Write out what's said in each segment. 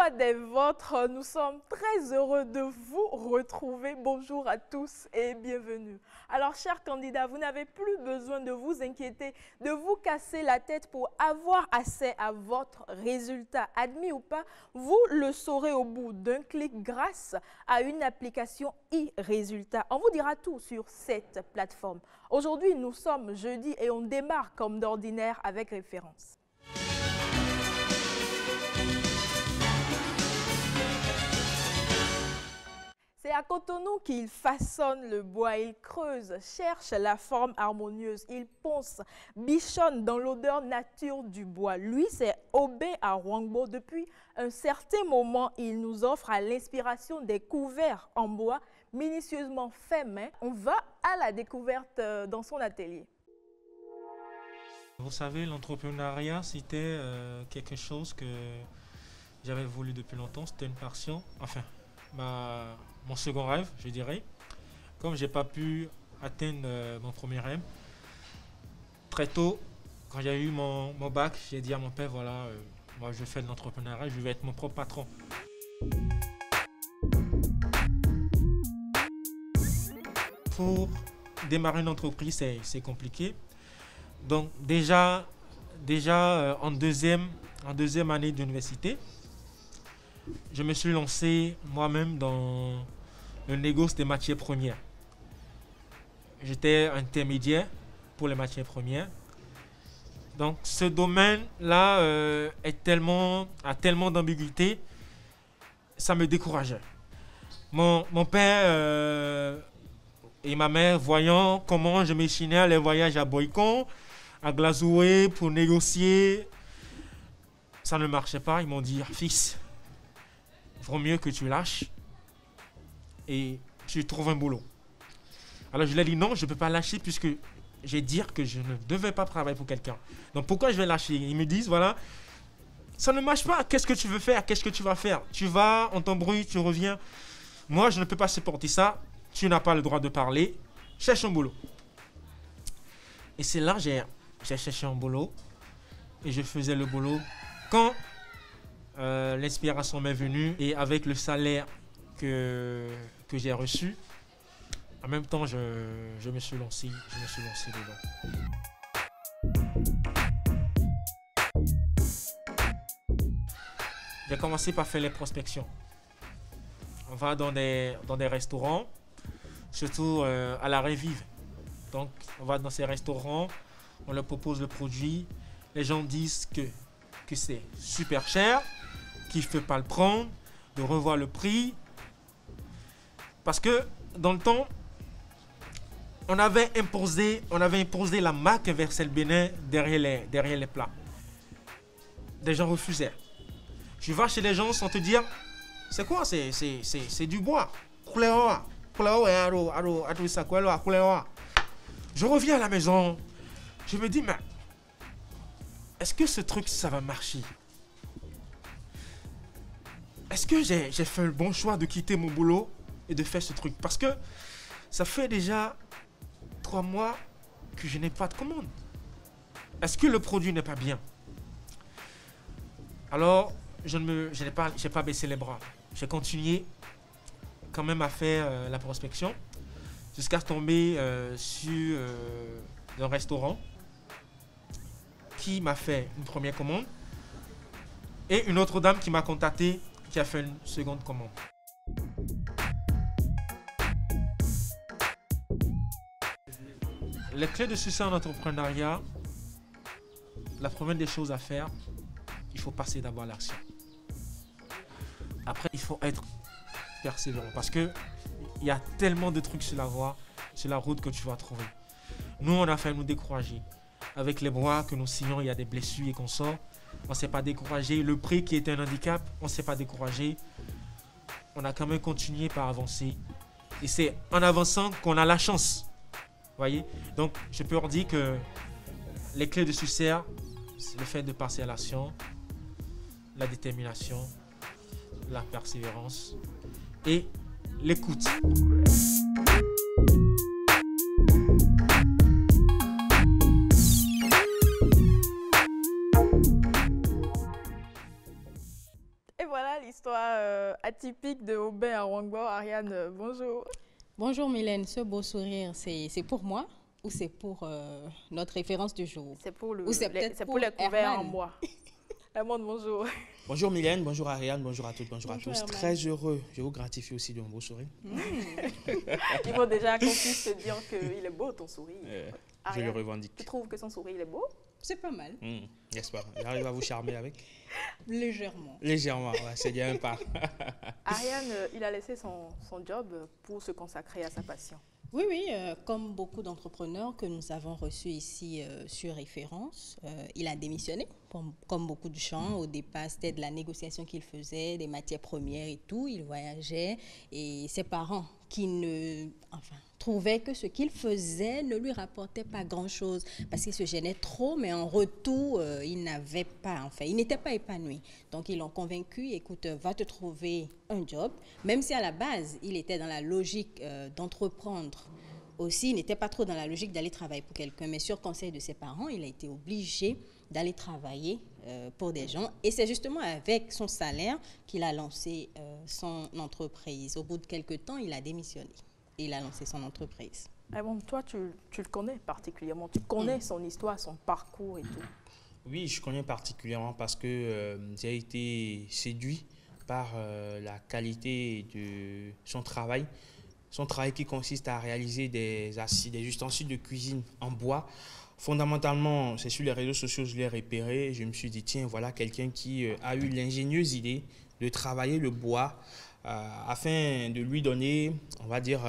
fois des vôtres, nous sommes très heureux de vous retrouver. Bonjour à tous et bienvenue. Alors, chers candidats, vous n'avez plus besoin de vous inquiéter, de vous casser la tête pour avoir accès à votre résultat. Admis ou pas, vous le saurez au bout d'un clic grâce à une application e-résultat. On vous dira tout sur cette plateforme. Aujourd'hui, nous sommes jeudi et on démarre comme d'ordinaire avec référence. C'est à Cotonou qu'il façonne le bois, il creuse, cherche la forme harmonieuse, il ponce, bichonne dans l'odeur nature du bois. Lui, c'est Obé Arwangbo. Depuis un certain moment, il nous offre à l'inspiration des couverts en bois minutieusement faits main. On va à la découverte dans son atelier. Vous savez, l'entrepreneuriat, c'était quelque chose que j'avais voulu depuis longtemps, c'était une passion, enfin, mon second rêve, je dirais. Comme j'ai pas pu atteindre mon premier rêve, très tôt, quand j'ai eu mon bac, j'ai dit à mon père, voilà, moi je fais de l'entrepreneuriat, je vais être mon propre patron. Pour démarrer une entreprise, c'est compliqué. Donc déjà en deuxième année d'université, je me suis lancé moi-même dans le négoce des matières premières. J'étais intermédiaire pour les matières premières. Donc ce domaine-là a tellement d'ambiguïté, ça me décourageait. Mon père et ma mère, voyant comment je m'échinais à les voyages à Boycon, à Glazoué pour négocier, ça ne marchait pas. Ils m'ont dit, fils, il vaut mieux que tu lâches et tu trouves un boulot. Alors je leur ai dit non, je ne peux pas lâcher puisque j'ai dit que je ne devais pas travailler pour quelqu'un. Donc pourquoi je vais lâcher? Ils me disent, voilà, ça ne marche pas. Qu'est-ce que tu veux faire? Qu'est-ce que tu vas faire? Tu vas, on t'embrouille, tu reviens. Moi, je ne peux pas supporter ça. Tu n'as pas le droit de parler. Cherche un boulot. Et c'est là que j'ai cherché un boulot. Et je faisais le boulot quand l'inspiration m'est venue. Et avec le salaire que j'ai reçu, en même temps, je me suis lancé dedans. J'ai commencé par faire les prospections. On va dans des restaurants, surtout à la Révive. Donc, on va dans ces restaurants, on leur propose le produit. Les gens disent que c'est super cher, qu'il ne faut pas le prendre, de revoir le prix. Parce que dans le temps, on avait imposé la marque Versel Bénin derrière les plats. Des gens refusaient. Tu vas chez les gens sans te dire, c'est quoi? C'est du bois. Je reviens à la maison, je me dis, mais est-ce que ce truc, ça va marcher? Est-ce que j'ai fait le bon choix de quitter mon boulot et de faire ce truc? Parce que ça fait déjà 3 mois que je n'ai pas de commande. Est-ce que le produit n'est pas bien? Alors, je n'ai pas baissé les bras. J'ai continué quand même à faire la prospection jusqu'à tomber sur un restaurant qui m'a fait une première commande et une autre dame qui m'a contacté qui a fait une seconde commande. Les clés de succès en entrepreneuriat, la première des choses à faire, il faut passer d'abord à l'action. Après, il faut être persévérant parce que il y a tellement de trucs sur la route que tu vas trouver. Nous, on a fait nous décourager. Avec les bois que nous signons, il y a des blessures et qu'on sort. On ne s'est pas découragé. Le prix qui était un handicap, on ne s'est pas découragé. On a quand même continué par avancer. Et c'est en avançant qu'on a la chance. Voyez? Donc, je peux leur dire que les clés de succès, c'est le fait de passer à l'action, la détermination, la persévérance et l'écoute. atypique de Aubin à Wangbo. Ariane, bonjour. Bonjour Mylène, ce beau sourire, c'est pour moi ou c'est pour notre référence du jour? C'est pour, pour les couverts en bois. Herman, bonjour. Bonjour Mylène, bonjour Ariane, bonjour à toutes, bonjour à tous. Herman. Très heureux, je vous gratifie aussi de mon beau sourire. Il faut déjà qu'on puisse te dire qu'il est beau ton sourire. Je le revendique. Tu trouves que son sourire il est beau? C'est pas mal. N'est-ce pas? J'arrive à vous charmer avec? Légèrement. Légèrement, ouais, c'est bien un pas. Ariane, il a laissé son job pour se consacrer à sa passion. Oui, comme beaucoup d'entrepreneurs que nous avons reçus ici sur référence, il a démissionné, comme beaucoup de gens. Au départ, c'était de la négociation qu'il faisait, des matières premières et tout. Il voyageait et ses parents trouvaient que ce qu'il faisait ne lui rapportait pas grand-chose parce qu'il se gênait trop, mais en retour, il n'était pas épanoui. Donc, ils l'ont convaincu, écoute, va te trouver un job, même si à la base, il était dans la logique d'entreprendre. Aussi, il n'était pas trop dans la logique d'aller travailler pour quelqu'un, mais sur conseil de ses parents, il a été obligé d'aller travailler pour des gens. Et c'est justement avec son salaire qu'il a lancé son entreprise. Au bout de quelques temps, il a démissionné. Il a lancé son entreprise. Ah bon, toi, tu le connais particulièrement. Tu connais son histoire, son parcours et tout. Oui, je connais particulièrement parce que j'ai été séduit par la qualité de son travail. Son travail qui consiste à réaliser des ustensiles de cuisine en bois. Fondamentalement, c'est sur les réseaux sociaux que je l'ai repéré. Je me suis dit, tiens, voilà quelqu'un qui a eu l'ingénieuse idée de travailler le bois afin de lui donner, on va dire,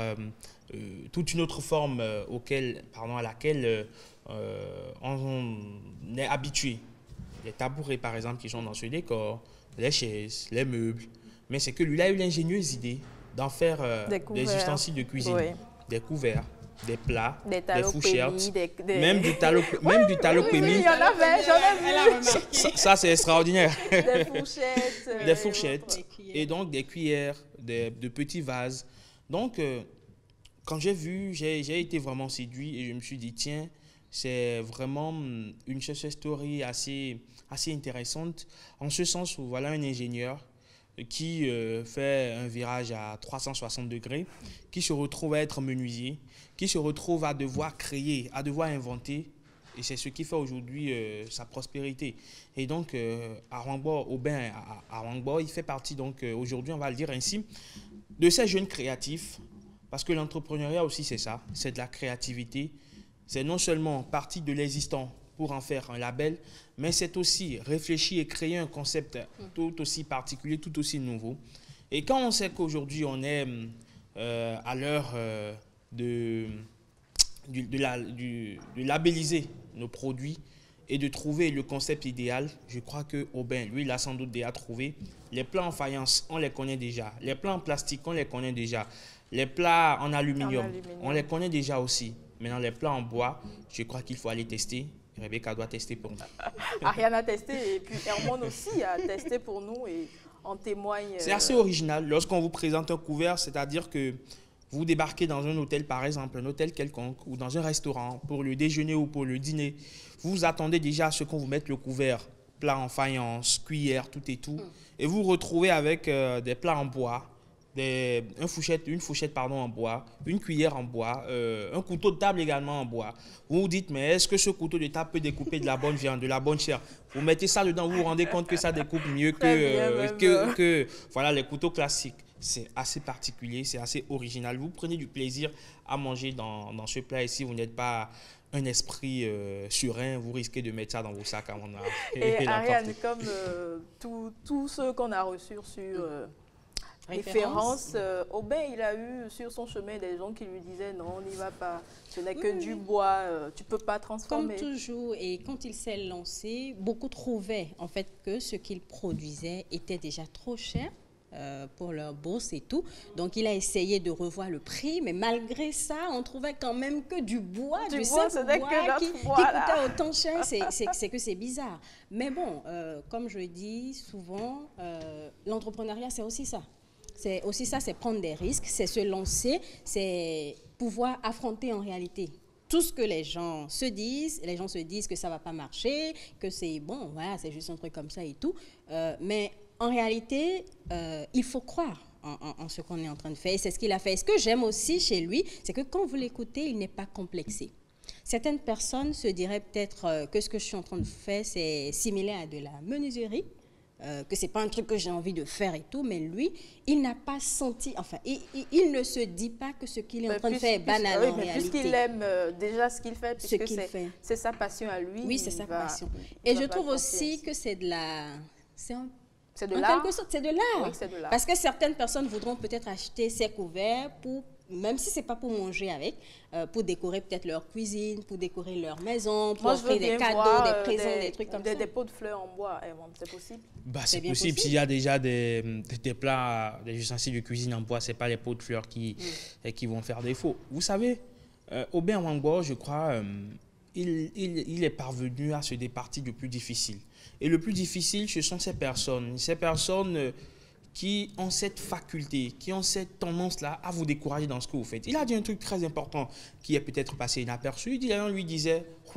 toute une autre forme à laquelle on est habitué. Les tabourets, par exemple, qui sont dans ce décor, les chaises, les meubles. Mais c'est que lui, il a eu l'ingénieuse idée d'en faire des ustensiles de cuisine, oui. Des couverts, des plats, des fourchettes, des... même du talopémie. Oui, il y en avait, j'en ai vu. Ça, c'est extraordinaire. Des fourchettes. Des fourchettes et donc des cuillères, de petits vases. Donc, quand j'ai vu, j'ai été vraiment séduit et je me suis dit, tiens, c'est vraiment une success story assez intéressante, en ce sens où voilà un ingénieur qui fait un virage à 360 degrés, qui se retrouve à être menuisier, qui se retrouve à devoir créer, à devoir inventer. Et c'est ce qui fait aujourd'hui sa prospérité. Et donc, à Wangbo, Aubin, à Wangbo, il fait partie, donc aujourd'hui, on va le dire ainsi, de ces jeunes créatifs. Parce que l'entrepreneuriat aussi, c'est ça, c'est de la créativité. C'est non seulement partie de l'existant pour en faire un label, mais c'est aussi réfléchir et créer un concept tout aussi particulier, tout aussi nouveau. Et quand on sait qu'aujourd'hui, on est à l'heure de labelliser nos produits et de trouver le concept idéal, je crois que Aubin, lui, il a sans doute déjà trouvé. Les plats en faïence, on les connaît déjà. Les plats en plastique, on les connaît déjà. Les plats en aluminium, on les connaît déjà aussi. Maintenant, les plats en bois, je crois qu'il faut aller tester. Rebecca doit tester pour nous. Ariane a testé et puis Herman aussi a testé pour nous et en témoigne. C'est assez original. Lorsqu'on vous présente un couvert, c'est-à-dire que vous débarquez dans un hôtel, par exemple, un hôtel quelconque, ou dans un restaurant pour le déjeuner ou pour le dîner, vous vous attendez déjà à ce qu'on vous mette le couvert, plat en faïence, cuillère, tout et tout. Et vous vous retrouvez avec des plats en bois, une fourchette en bois, une cuillère en bois, un couteau de table également en bois. Vous vous dites, mais est-ce que ce couteau de table peut découper de la bonne viande, de la bonne chair? Vous mettez ça dedans, vous vous rendez compte que ça découpe mieux que voilà, les couteaux classiques. C'est assez particulier, c'est assez original. Vous prenez du plaisir à manger dans ce plat et si vous n'êtes pas un esprit serein, vous risquez de mettre ça dans vos sacs à mon âge. Et Ariane, comme tous ceux qu'on a reçus sur référence, Aubin, il a eu sur son chemin des gens qui lui disaient non, on n'y va pas, ce n'est que du bois, tu ne peux pas transformer. Comme toujours, et quand il s'est lancé, beaucoup trouvaient en fait que ce qu'il produisait était déjà trop cher pour leur bourse et tout. Donc, il a essayé de revoir le prix, mais malgré ça, on trouvait quand même que du bois, du simple bois qui coûtait autant cher. C'est que c'est bizarre. Mais bon, comme je dis souvent, l'entrepreneuriat, c'est aussi ça. C'est aussi ça, c'est prendre des risques, c'est se lancer, c'est pouvoir affronter en réalité tout ce que les gens se disent que ça ne va pas marcher, que c'est bon, voilà, c'est juste un truc comme ça et tout. Mais en réalité, il faut croire en ce qu'on est en train de faire. Et c'est ce qu'il a fait. Et ce que j'aime aussi chez lui, c'est que quand vous l'écoutez, il n'est pas complexé. Certaines personnes se diraient peut-être que ce que je suis en train de faire, c'est similaire à de la menuiserie, que ce n'est pas un truc que j'ai envie de faire et tout, mais lui, il n'a pas senti, enfin, il ne se dit pas que ce qu'il est en train de faire est banal en réalité. Puisqu'il aime déjà ce qu'il fait, puisque c'est sa passion à lui. Oui, c'est sa passion. Et je trouve aussi que c'est de la... C'est de l'art. En quelque sorte, c'est de l'art. Oui, c'est de l'art. Parce que certaines personnes voudront peut-être acheter ces couverts pour, même si ce n'est pas pour manger avec, pour décorer peut-être leur cuisine, pour décorer leur maison, pour offrir des cadeaux, des présents, des trucs comme ça. Des pots de fleurs en bois, c'est possible? C'est possible. S'il y a déjà des plats, des ustensiles de cuisine en bois, ce n'est pas les pots de fleurs qui vont faire défaut. Vous savez, Aubin Wangbo, je crois, il est parvenu à se départir du plus difficile. Et le plus difficile, ce sont ces personnes qui ont cette faculté, qui ont cette tendance-là à vous décourager dans ce que vous faites. Il a dit un truc très important qui est peut-être passé inaperçu. On lui disait «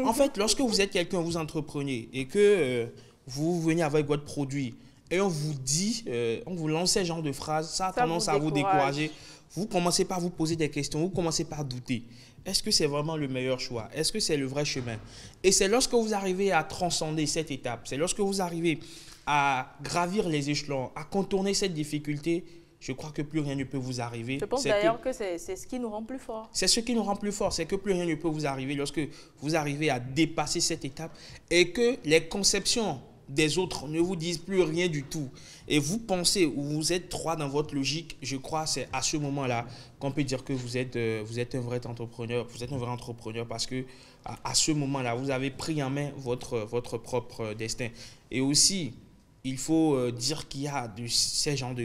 En fait, lorsque vous êtes quelqu'un, vous entreprenez et que vous venez avec votre produit et on vous dit, on vous lance ce genre de phrases, ça a tendance à vous décourager. Vous commencez par vous poser des questions, vous commencez par douter. Est-ce que c'est vraiment le meilleur choix? Est-ce que c'est le vrai chemin? Et c'est lorsque vous arrivez à transcender cette étape, c'est lorsque vous arrivez à gravir les échelons, à contourner cette difficulté, je crois que plus rien ne peut vous arriver. Je pense d'ailleurs que c'est ce qui nous rend plus forts. C'est ce qui nous rend plus forts, c'est que plus rien ne peut vous arriver lorsque vous arrivez à dépasser cette étape et que les conceptions des autres ne vous disent plus rien du tout. Et vous pensez, ou vous êtes droit dans votre logique, je crois que c'est à ce moment-là qu'on peut dire que vous êtes un vrai entrepreneur. Vous êtes un vrai entrepreneur parce que à ce moment-là, vous avez pris en main votre propre destin. Et aussi, il faut dire qu'il y a ces genres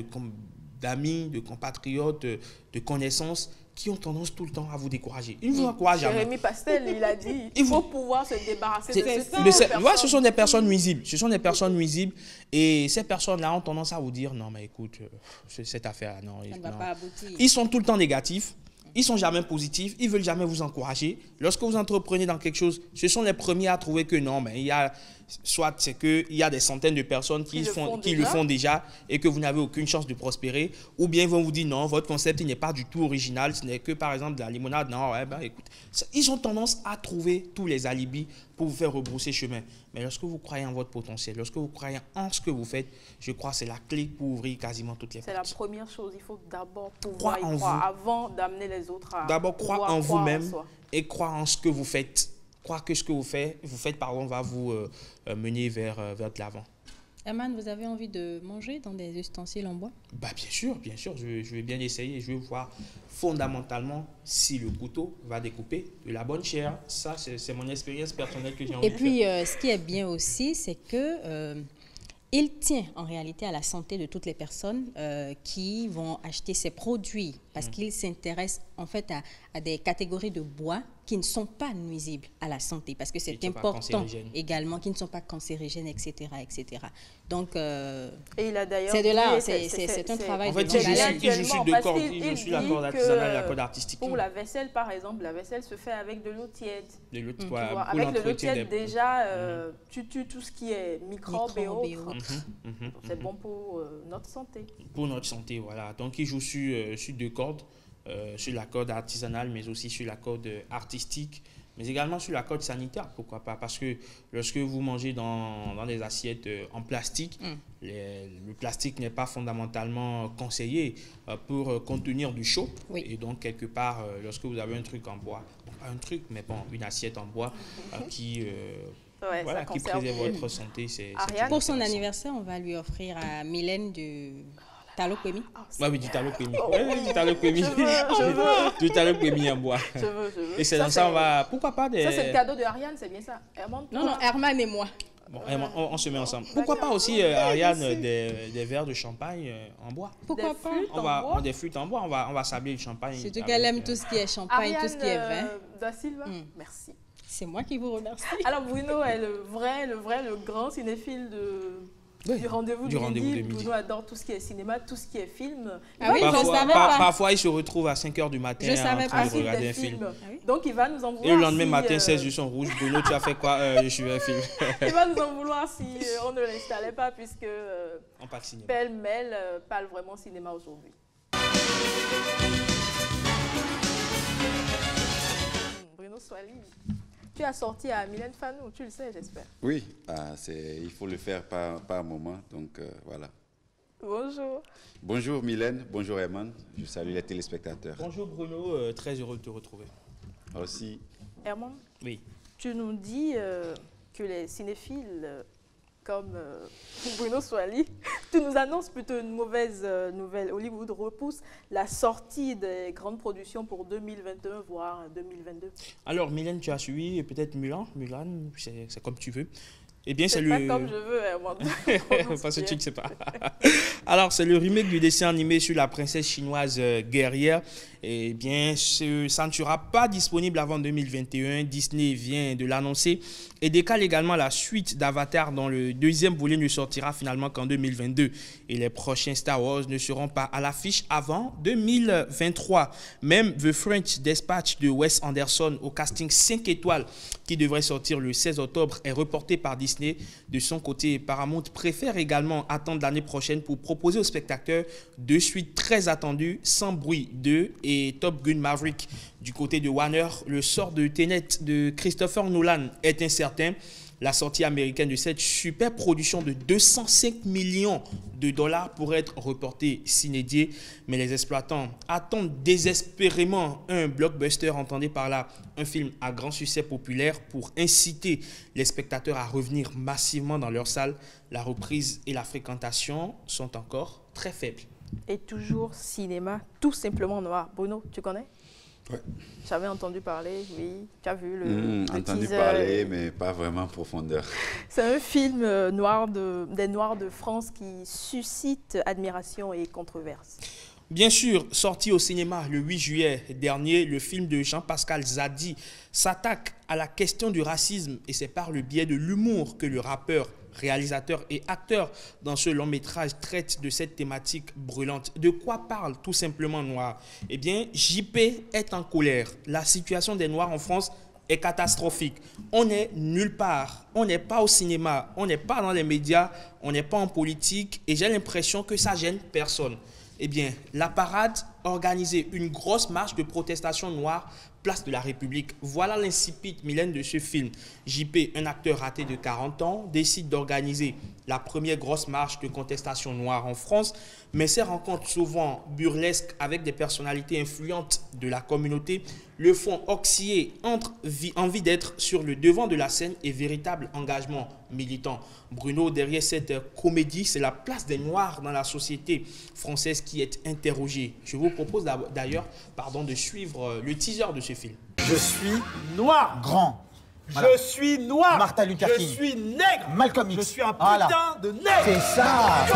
d'amis, de compatriotes, de connaissances qui ont tendance tout le temps à vous décourager. Ils ne vous encouragent jamais. Jérémy Pastel, il a dit il faut pouvoir se débarrasser de ces personnes. Ce sont des personnes nuisibles. Ce sont des personnes nuisibles. Et ces personnes-là ont tendance à vous dire non, mais écoute, cette affaire-là, non. Ça ne va pas aboutir. Ils sont tout le temps négatifs. Ils ne sont jamais positifs. Ils ne veulent jamais vous encourager. Lorsque vous entreprenez dans quelque chose, ce sont les premiers à trouver que non, mais il y a... Soit c'est qu'il y a des centaines de personnes qui le font déjà et que vous n'avez aucune chance de prospérer. Ou bien ils vont vous dire non, votre concept il n'est pas du tout original. Ce n'est que par exemple de la limonade. Non, écoute. Ils ont tendance à trouver tous les alibis pour vous faire rebrousser chemin. Mais lorsque vous croyez en votre potentiel, lorsque vous croyez en ce que vous faites, je crois que c'est la clé pour ouvrir quasiment toutes les portes. C'est la première chose. Il faut d'abord pouvoir y croire avant d'amener les autres à d'abord croire en vous-même et croire en ce que vous faites. Croire que ce que vous faites va vous mener vers de l'avant. Herman, vous avez envie de manger dans des ustensiles en bois? Bien sûr. Je vais bien essayer. Je vais voir fondamentalement si le couteau va découper de la bonne chair. Ça, c'est mon expérience personnelle que j'ai envie de faire. Et puis, ce qui est bien aussi, c'est que... il tient en réalité à la santé de toutes les personnes qui vont acheter ces produits parce qu'il s'intéresse en fait à des catégories de bois qui ne sont pas nuisibles à la santé parce que c'est important également, qui ne sont pas cancérigènes, etc. Donc, et il a d'ailleurs c'est de là, c'est un travail en fait, de je suis la corde artisanale et la corde artistique. Pour la vaisselle, par exemple, la vaisselle se fait avec de l'eau tiède. Avec de l'eau tiède, déjà, tu tues tout ce qui est microbes et autres. C'est bon pour notre santé. Pour notre santé, voilà. Donc, il joue sur deux cordes, sur la corde artisanale, mais aussi sur la corde artistique, mais également sur la corde sanitaire, pourquoi pas. Parce que lorsque vous mangez dans des assiettes en plastique, le plastique n'est pas fondamentalement conseillé pour contenir du chaud. Oui. Et donc, quelque part, lorsque vous avez un truc en bois, pas un truc, mais bon, une assiette en bois qui préserve votre santé. Pour son anniversaire, on va lui offrir à Mylène du Talo Kwemi. Oui, du Talo Kwemi. Du Talo Kwemi. Du Talo Kwemi en bois. Je veux. Et c'est dans ça, on va... Pourquoi pas des... Ça, c'est le cadeau de Ariane, c'est bien ça? Non, Herman et moi. Bon, on se met ensemble. Pourquoi pas aussi, Ariane, des verres de champagne en bois? Pourquoi pas? Des flûtes en bois, on va sabler le champagne. Surtout qu'elle aime tout ce qui est champagne, tout ce qui est vin. Da Silva, merci. C'est moi qui vous remercie. Alors Bruno est le grand cinéphile de du rendez-vous du de rendez-vous midi. de midi. Bruno adore tout ce qui est cinéma, tout ce qui est film. Ah oui, je ne savais pas. Parfois, il se retrouve à 5 h du matin Je savais en train pas. de regarder un film. films. Donc il va nous en vouloir. Et le lendemain si, matin, 16 yeux sont rouges. Bruno, tu as fait quoi? Je suis un film. Il va nous en vouloir si on ne l'installait pas, puisque On parle cinéma. pêle-mêle parle vraiment cinéma aujourd'hui. Bruno Soali, tu as sorti à Mylène Fanou, tu le sais, j'espère. Oui, il faut le faire par moment, donc voilà. Bonjour. Bonjour Mylène, bonjour Herman, je salue les téléspectateurs. Bonjour Bruno, très heureux de te retrouver. Aussi. Herman, Oui. tu nous dis que les cinéphiles comme Bruno Soali, tu nous annonces plutôt une mauvaise nouvelle. Hollywood repousse la sortie des grandes productions pour 2021, voire 2022. Alors, Mylène, tu as suivi peut-être Mulan, c'est comme tu veux. Eh bien, c'est C'est le... pas comme je veux, Herman. Parce que tu ne sais pas. Alors, c'est le remake du dessin animé sur la princesse chinoise guerrière. Eh bien, ça ne sera pas disponible avant 2021. Disney vient de l'annoncer et décale également la suite d'Avatar dont le deuxième volet ne sortira finalement qu'en 2022. Et les prochains Star Wars ne seront pas à l'affiche avant 2023. Même The French Dispatch de Wes Anderson au casting 5 étoiles qui devrait sortir le 16 octobre est reporté par Disney. De son côté, Paramount préfère également attendre l'année prochaine pour proposer aux spectateurs deux suites très attendues, Sans bruit 2 et Top Gun Maverick. Du côté de Warner, le sort de Tenet de Christopher Nolan est incertain. La sortie américaine de cette super production de 205 millions de dollars pourrait être reportée sine die, mais les exploitants attendent désespérément un blockbuster, entendez par là un film à grand succès populaire pour inciter les spectateurs à revenir massivement dans leurs salles. La reprise et la fréquentation sont encore très faibles. Et toujours cinéma, tout simplement noir. Bruno, tu connais? Ouais. J'avais entendu parler, oui. Tu as vu le Entendu teaser. parler, mais pas vraiment en profondeur. C'est un film des Noirs de France qui suscite admiration et controverse. Bien sûr, sorti au cinéma le 8 juillet dernier, le film de Jean-Pascal Zadi s'attaque à la question du racisme et c'est par le biais de l'humour que le rappeur, réalisateur et acteur dans ce long métrage traite de cette thématique brûlante. De quoi parle tout simplement Noir? Eh bien, JP est en colère. La situation des Noirs en France est catastrophique. On n'est nulle part. On n'est pas au cinéma, on n'est pas dans les médias, on n'est pas en politique et j'ai l'impression que ça gêne personne. Eh bien, la parade organisait une grosse marche de protestation noire, place de la République. Voilà l'incipit, Mylène, de ce film. JP, un acteur raté de 40 ans, décide d'organiser la première grosse marche de contestation noire en France, mais ces rencontres souvent burlesques avec des personnalités influentes de la communauté le font osciller entre envie d'être sur le devant de la scène et véritable engagement militant. Bruno, derrière cette comédie, c'est la place des Noirs dans la société française qui est interrogée. Je vous propose d'ailleurs de suivre le teaser de ce film. Je suis noir. Grand. Voilà. Je suis noir. Martin Luther King. Je suis nègre. Malcolm X. Je suis un putain de nègre. C'est ça.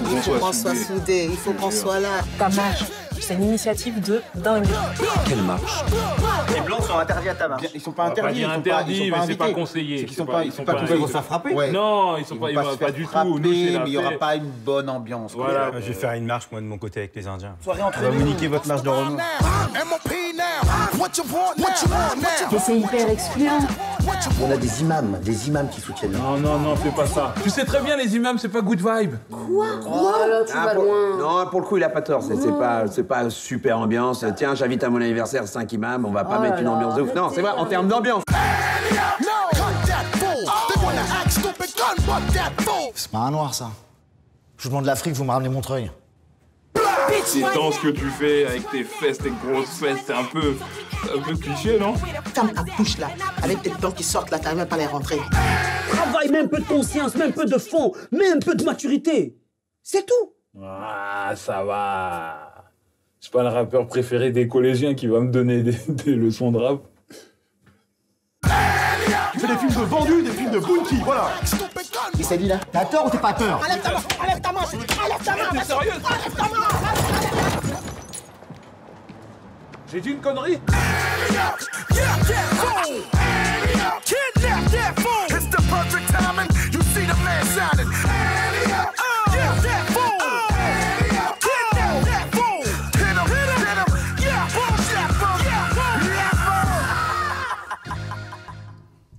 Il faut qu'on soit soudés, il faut qu'on soit là. Ta marche, c'est une initiative de dingue. Quelle marche? Les blancs sont interdits à ta marche. Ils sont pas interdits. Ils sont interdits, mais c'est pas conseillé. Ils sont pas ils vont se faire frapper. Ouais. Non, ils vont pas du tout. Nous, mais il y aura pas une bonne ambiance. Voilà. Je vais faire une marche moi de mon côté avec les Indiens. Soirée entre nous. Vous niquez votre marche de Renault. C'est hyper excluant. On a des imams qui soutiennent. Non, fais pas ça. Tu sais très bien, les imams, c'est pas good vibe. Quoi là, tu vas loin. Non, pour le coup, il a pas tort. C'est pas super ambiance. Tiens, j'invite à mon anniversaire 5 imams. On va pas mettre une ambiance de ouf. Non, c'est vrai, en termes d'ambiance. C'est pas un noir, ça. Je vous demande l'Afrique, vous me ramenez Montreuil. C'est dans ce que tu fais avec tes fesses, tes grosses fesses. C'est un peu cliché, non? Ferme ta bouche là, avec tes dents qui sortent là, t'arrives même pas à les rentrer. Travaille, mets un peu de conscience, mets un peu de fond, mets un peu de maturité. C'est tout. Ah, ça va. C'est pas le rappeur préféré des collégiens qui va me donner des leçons de rap. Tu fais des films de vendus, des films de bounty, voilà. Il s'est dit là, t'as tort ou t'es pas tort? Enlève ta main, enlève ta main, enlève ta main. T'es sérieux? Enlève ta main. J'ai dit une connerie? Kidnap that fool. It's the perfect time rhyming, you see the man sounding. Yeah, that fool. Hit that fool. Hit him, yeah, boom, that fool.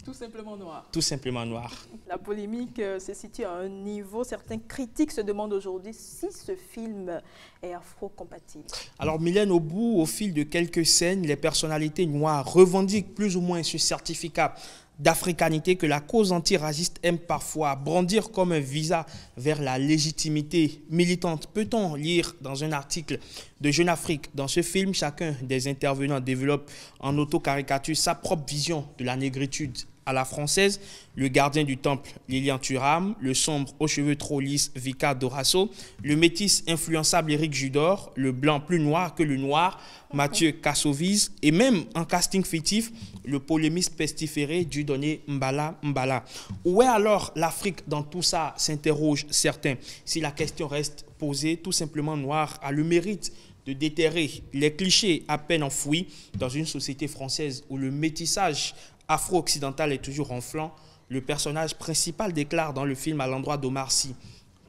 Tout simplement noir. Tout simplement noir. La polémique se situe à un niveau. Certains critiques se demandent aujourd'hui si ce film est afro-compatible. Alors Mylène, au fil de quelques scènes, les personnalités noires revendiquent plus ou moins ce certificat d'africanité que la cause antiraciste aime parfois brandir comme un visa vers la légitimité militante. Peut-on lire dans un article de Jeune Afrique, dans ce film, chacun des intervenants développe en auto-caricature sa propre vision de la négritude à la française, le gardien du temple, Lilian Thuram, le sombre aux cheveux trop lisses, Vika Dorasso, le métis influençable, Éric Judor, le blanc plus noir que le noir, Mathieu Kassovise, et même en casting fictif, le polémiste pestiféré Dieudonné Mbala Mbala. Où est alors l'Afrique dans tout ça, s'interrogent certains. Si la question reste posée, tout simplement Noir a le mérite de déterrer les clichés à peine enfouis dans une société française où le métissage afro-occidental est toujours enflant. Le personnage principal déclare dans le film à l'endroit d'Omar Sy.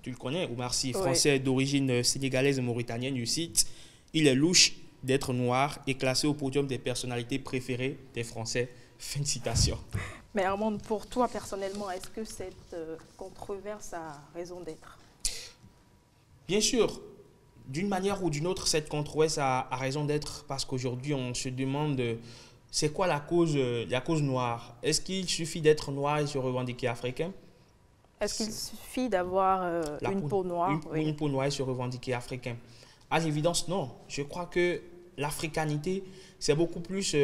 Tu le connais, Omar Sy, français d'origine sénégalaise et mauritanienne, je cite, « Il est louche d'être noir et classé au podium des personnalités préférées des Français. » Fin de citation. Mais Armand, pour toi personnellement, est-ce que cette controverse a raison d'être? Bien sûr, d'une manière ou d'une autre, cette controverse a raison d'être parce qu'aujourd'hui, on se demande c'est quoi la cause noire. Est-ce qu'il suffit d'être noir et se revendiquer africain? Est-ce qu'il suffit d'avoir une peau noire? Une peau noire et se revendiquer africain? À l'évidence, non. Je crois que l'africanité, c'est beaucoup plus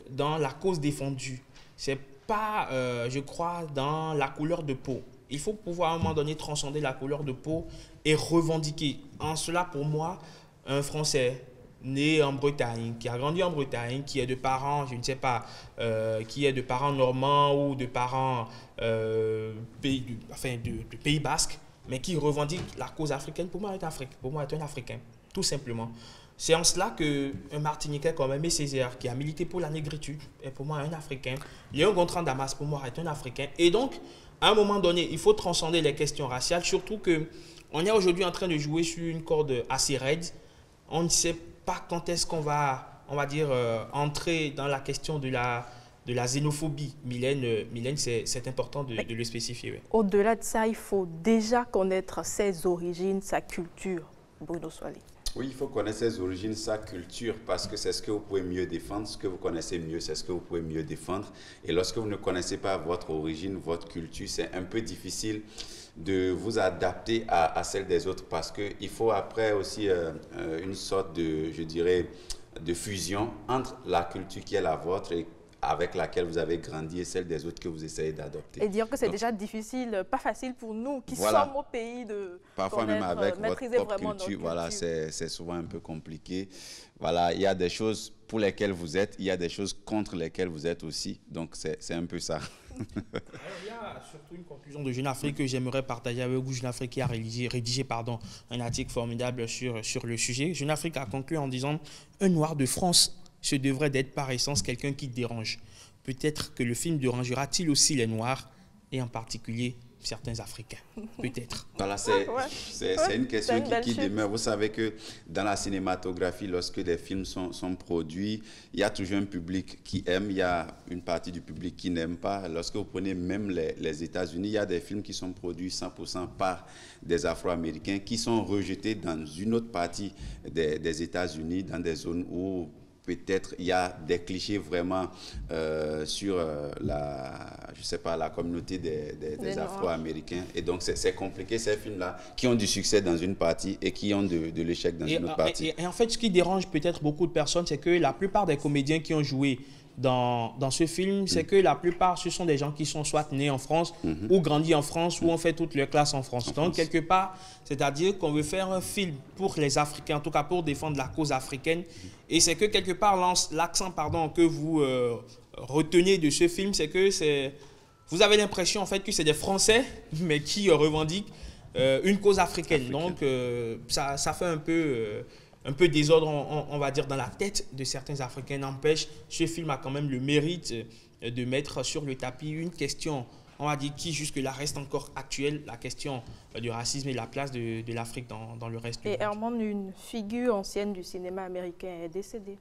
dans la cause défendue. C'est pas, je crois, dans la couleur de peau. Il faut pouvoir à un moment donné transcender la couleur de peau et revendiquer. En cela, pour moi, un Français né en Bretagne, qui a grandi en Bretagne, qui est de parents, je ne sais pas, qui est de parents normands ou de parents de Pays Basque, mais qui revendique la cause africaine, pour moi, est un Africain, tout simplement. C'est en cela qu'un Martiniquais comme Aimé Césaire, qui a milité pour la négritude, est pour moi un Africain. Léon Gontran Damas, pour moi, est un Africain. Et donc, à un moment donné, il faut transcender les questions raciales, surtout qu'on est aujourd'hui en train de jouer sur une corde assez raide. On ne sait pas quand est-ce qu'on va, on va dire, entrer dans la question de la xénophobie. Mylène, c'est important de le spécifier. Ouais. Au-delà de ça, il faut déjà connaître ses origines, sa culture. Bruno Soilé. Oui, il faut connaître ses origines, sa culture, parce que c'est ce que vous pouvez mieux défendre. Ce que vous connaissez mieux, c'est ce que vous pouvez mieux défendre. Et lorsque vous ne connaissez pas votre origine, votre culture, c'est un peu difficile de vous adapter à celle des autres, parce qu'il faut après aussi une sorte de, je dirais, de fusion entre la culture qui est la vôtre et avec laquelle vous avez grandi et celle des autres que vous essayez d'adopter. Et dire que c'est déjà difficile, pas facile pour nous qui sommes au pays de parfois même avec votre propre culture, voilà, c'est souvent un peu compliqué. Voilà, il y a des choses pour lesquelles vous êtes, il y a des choses contre lesquelles vous êtes aussi. Donc c'est un peu ça. Alors, il y a surtout une conclusion de Jeune Afrique que j'aimerais partager avec vous. Jeune Afrique qui a rédigé un article formidable sur le sujet. Jeune Afrique a conclu en disant « Un noir de France ce devrait d'être par essence quelqu'un qui dérange. Peut-être que le film dérangera-t-il aussi les Noirs, et en particulier certains Africains. Peut-être. Voilà, c'est une question qui demeure. Vous savez que dans la cinématographie, lorsque des films sont produits, il y a toujours un public qui aime, il y a une partie du public qui n'aime pas. Lorsque vous prenez même les États-Unis, il y a des films qui sont produits 100% par des Afro-Américains qui sont rejetés dans une autre partie des États-Unis, dans des zones où peut-être il y a des clichés vraiment sur la communauté des Afro-Américains. Et donc, c'est compliqué, ces films-là, qui ont du succès dans une partie et qui ont de l'échec dans une autre partie. Et en fait, ce qui dérange peut-être beaucoup de personnes, c'est que la plupart des comédiens qui ont joué dans ce film, c'est que la plupart, ce sont des gens qui sont soit nés en France ou grandis en France ou ont fait toute leur classe en France. Donc, quelque part, c'est-à-dire qu'on veut faire un film pour les Africains, en tout cas pour défendre la cause africaine. Et c'est que quelque part, l'accent que vous retenez de ce film, c'est que vous avez l'impression en fait que c'est des Français, mais qui revendiquent une cause africaine. Donc, ça fait un peu désordre, on va dire, dans la tête de certains Africains. N'empêche, ce film a quand même le mérite de mettre sur le tapis une question on va dire, qui jusque-là reste encore actuelle, la question du racisme et la place de l'Afrique dans le reste du monde. Et Herman, une figure ancienne du cinéma américain, est décédée.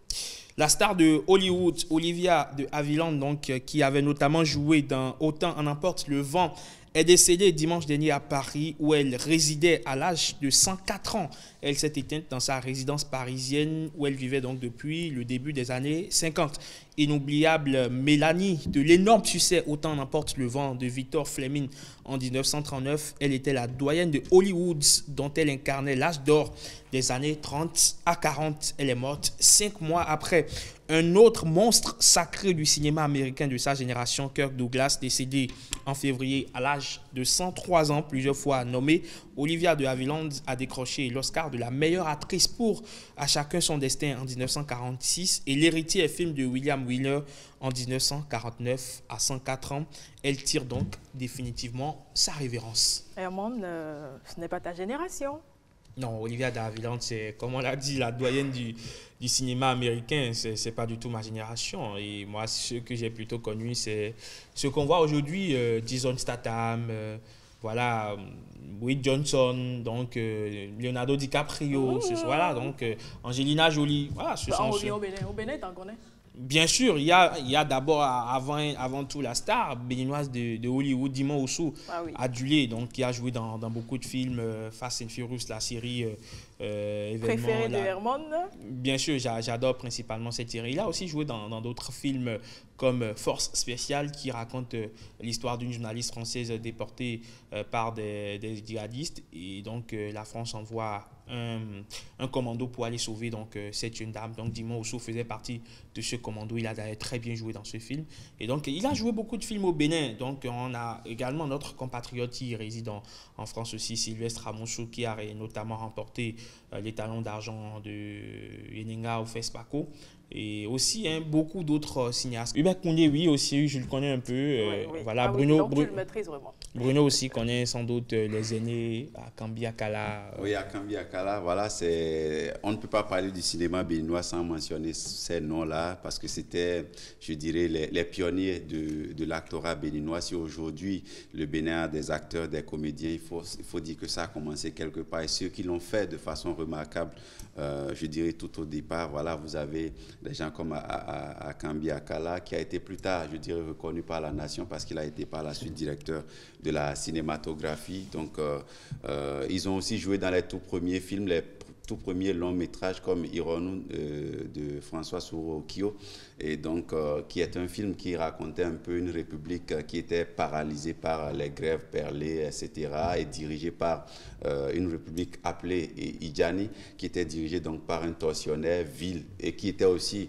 La star de Hollywood, Olivia de Havilland, donc, qui avait notamment joué dans Autant en emporte le vent, est décédée dimanche dernier à Paris, où elle résidait à l'âge de 104 ans. Elle s'est éteinte dans sa résidence parisienne, où elle vivait donc depuis le début des années 50. Inoubliable Mélanie, de l'énorme succès Autant n'emporte le vent de Victor Fleming en 1939. Elle était la doyenne de Hollywood, dont elle incarnait l'âge d'or des années 30 à 40. Elle est morte 5 mois après. Un autre monstre sacré du cinéma américain de sa génération, Kirk Douglas, décédé en février à l'âge de 103 ans, plusieurs fois nommé. Olivia de Havilland a décroché l'Oscar de la meilleure actrice pour À chacun son destin en 1946 et l'héritier film de William Wyler en 1949 à 104 ans. Elle tire donc définitivement sa révérence. Herman, ce n'est pas ta génération. Non, Olivia de Havilland, c'est, comme on l'a dit, la doyenne du cinéma américain. C'est pas du tout ma génération. Et moi, ce que j'ai plutôt connu, c'est ce qu'on voit aujourd'hui, Jason Statham, voilà, Wade Johnson, donc Leonardo DiCaprio, voilà, donc Angelina Jolie. Voilà, ce sont ceux. Au Bénin, t'en connais? Bien sûr, il y a d'abord avant tout la star béninoise de Hollywood, Dimon Ossou, adulé, donc qui a joué dans beaucoup de films, Fast and Furious, la série préférée de Herman. Bien sûr, j'adore principalement cette série. Il a aussi joué dans d'autres films comme Force spéciale, qui raconte l'histoire d'une journaliste française déportée par des djihadistes, et donc la France envoie un commando pour aller sauver donc cette jeune dame. Donc Dimon Ossou faisait partie de ce commando. Il a d'ailleurs très bien joué dans ce film. Et donc il a joué beaucoup de films au Bénin. Donc on a également notre compatriote qui réside en France aussi, Sylvestre Amonchou, qui a notamment remporté les talons d'argent de Yeninga au FESPACO. Et aussi beaucoup d'autres cinéastes. Hubert Koundé, oui, aussi, je le connais un peu. Voilà, Bruno, tu le maîtrises vraiment. Bruno aussi connaît sans doute les aînés à Kambi Akala. Oui, à Kambi Akala, voilà, on ne peut pas parler du cinéma béninois sans mentionner ces noms-là, parce que c'était, je dirais, les pionniers de l'actorat béninois. Si aujourd'hui, le Bénin a des acteurs, des comédiens, il faut dire que ça a commencé quelque part. Et ceux qui l'ont fait de façon remarquable, je dirais tout au départ, voilà, vous avez des gens comme à Kambi Akala, qui a été plus tard, je dirais, reconnu par la nation parce qu'il a été par la suite directeur de la cinématographie. Donc, ils ont aussi joué dans les tout premiers films, les tout premiers longs métrages comme Ironu de François Souro-Okio, et donc qui est un film qui racontait un peu une république qui était paralysée par les grèves perlées, etc., et dirigée par une république appelée Idjani, qui était dirigée donc par un tortionnaire vil et qui était aussi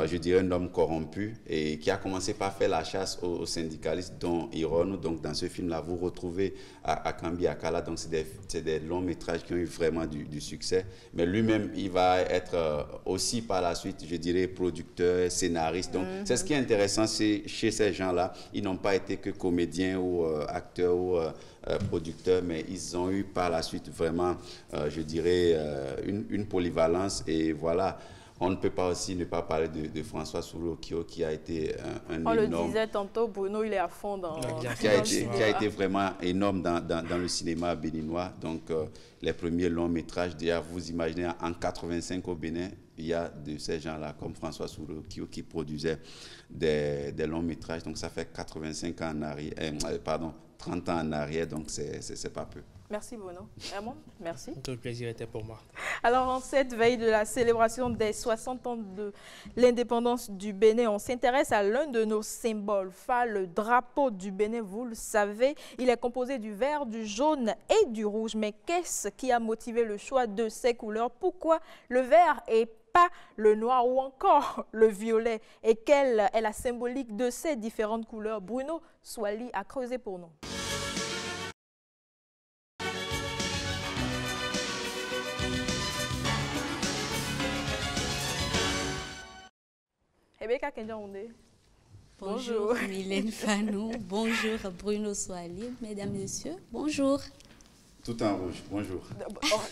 je dirais un homme corrompu, et qui a commencé par faire la chasse aux syndicalistes, dont Ironu. Donc dans ce film-là, vous retrouvez à Kambi Akala, donc c'est des longs métrages qui ont eu vraiment du succès. Mais lui-même, il va être aussi par la suite, je dirais, producteur, scénariste. Donc c'est ce qui est intéressant, c'est chez ces gens-là, ils n'ont pas été que comédiens ou acteurs ou producteurs, mais ils ont eu par la suite vraiment, je dirais, une polyvalence. Et voilà. On ne peut pas aussi ne pas parler de François Souro-Okio, qui a été un énorme... On le disait tantôt, Bruno, il est à fond dans... Qui a été vraiment énorme dans le cinéma béninois. Donc, les premiers longs métrages, déjà, vous imaginez, en 85 au Bénin, il y a de ces gens-là, comme François Souro-Okio, qui produisait des longs métrages. Donc, ça fait 85 ans en arrière, 30 ans en arrière, donc c'est pas peu. Merci Bruno. Herman, merci. Tout le plaisir était pour moi. Alors, en cette veille de la célébration des 60 ans de l'indépendance du Bénin, on s'intéresse à l'un de nos symboles phares, le drapeau du Bénin. Vous le savez, il est composé du vert, du jaune et du rouge. Mais qu'est-ce qui a motivé le choix de ces couleurs? Pourquoi le vert et pas le noir ou encore le violet? Et quelle est la symbolique de ces différentes couleurs? Bruno Swali a creusé pour nous. Rebecca Kenjaoundé. Bonjour Mylène Fanou, bonjour Bruno Swali, mesdames et messieurs, bonjour. Tout en rouge, bonjour.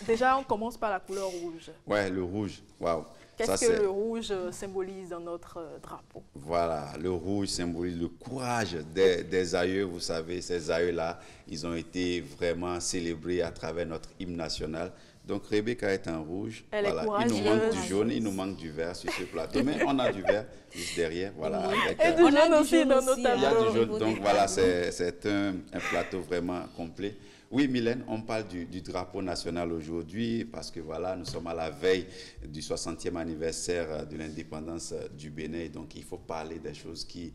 Déjà, on commence par la couleur rouge. Ouais, le rouge, waouh. Qu'est-ce que le rouge symbolise dans notre drapeau? Voilà, le rouge symbolise le courage des aïeux. Vous savez, ces aïeux-là, ils ont été vraiment célébrés à travers notre hymne national. Donc, Rebecca est en rouge. Voilà. Il nous manque du jaune, il nous manque du vert sur ce plateau. Mais on a du vert juste derrière. Voilà, et du jaune aussi dans nos tableaux. Il y a du jaune. Donc, voilà, c'est un plateau vraiment complet. Oui, Mylène, on parle du drapeau national aujourd'hui parce que voilà, nous sommes à la veille du 60e anniversaire de l'indépendance du Bénin. Donc, il faut parler des choses qui